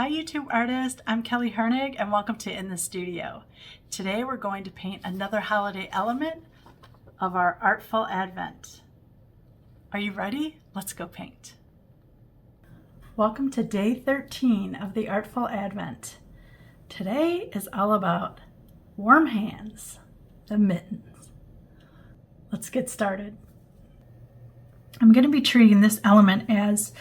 Hi YouTube artist, I'm Kelly Hernig and welcome to In the Studio. Today we're going to paint another holiday element of our Artful Advent. Are you ready? Let's go paint. Welcome to day 13 of the Artful Advent. Today is all about warm hands, the mittens. Let's get started. I'm going to be treating this element as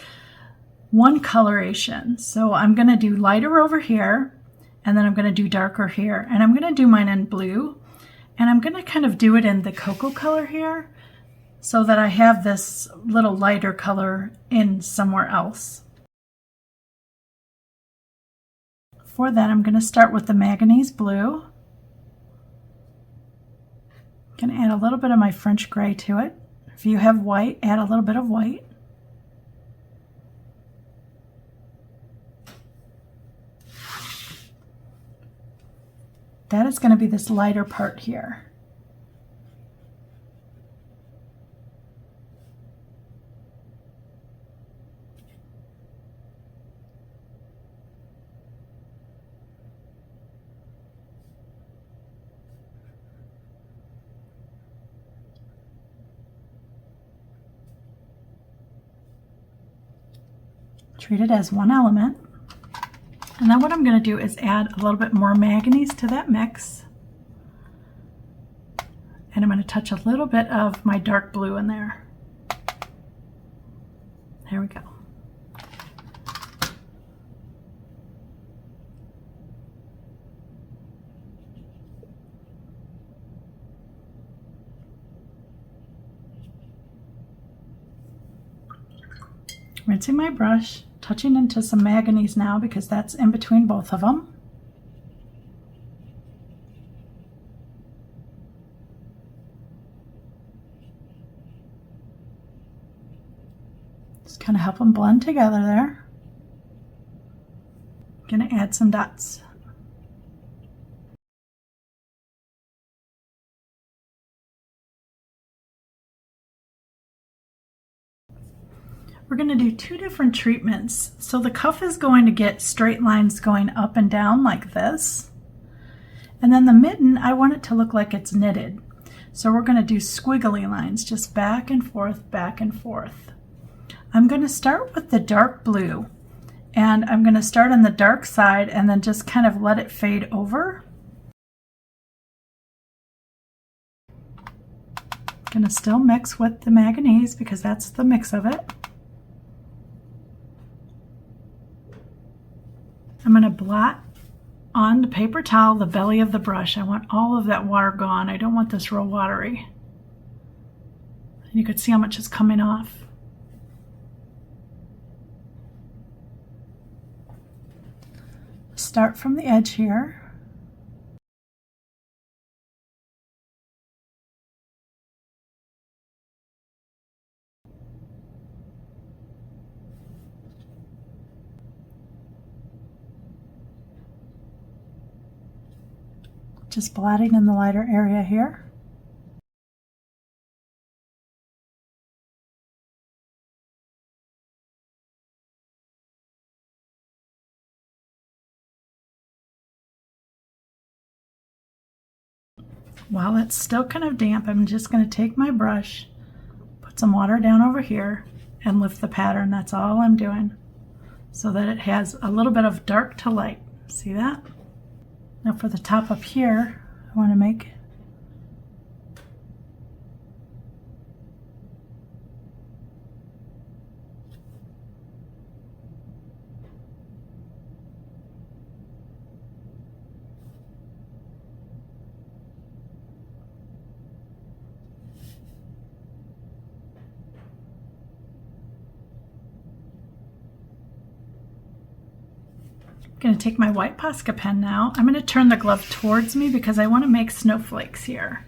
one coloration. So I'm going to do lighter over here, and then I'm going to do darker here, and I'm going to do mine in blue, and I'm going to kind of do it in the cocoa color here so that I have this little lighter color in somewhere else. For that, I'm going to start with the manganese blue. I'm going to add a little bit of my French gray to it. If you have white, add a little bit of white. That is going to be this lighter part here. Treat it as one element. And then what I'm going to do is add a little bit more manganese to that mix. And I'm going to touch a little bit of my dark blue in there. There we go. Rinsing my brush, touching into some manganese now because that's in between both of them. Just kind of help them blend together there. Gonna add some dots. We're going to do two different treatments. So the cuff is going to get straight lines going up and down like this. And then the mitten, I want it to look like it's knitted. So we're going to do squiggly lines, just back and forth, back and forth. I'm going to start with the dark blue. And I'm going to start on the dark side and then just kind of let it fade over. Going to still mix with the manganese because that's the mix of it. I'm going to blot on the paper towel the belly of the brush. I want all of that water gone. I don't want this real watery. And you can see how much is coming off. Start from the edge here. Just blotting in the lighter area here. While it's still kind of damp, I'm just going to take my brush, put some water down over here, and lift the pattern. That's all I'm doing, so that it has a little bit of dark to light. See that? Now for the top up here, I want to make I'm going to take my white Posca pen now. I'm going to turn the glove towards me because I want to make snowflakes here.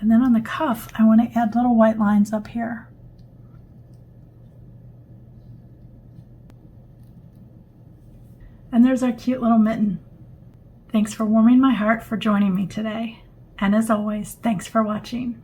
And then on the cuff, I want to add little white lines up here. And there's our cute little mitten. Thanks for warming my heart for joining me today. And as always, thanks for watching.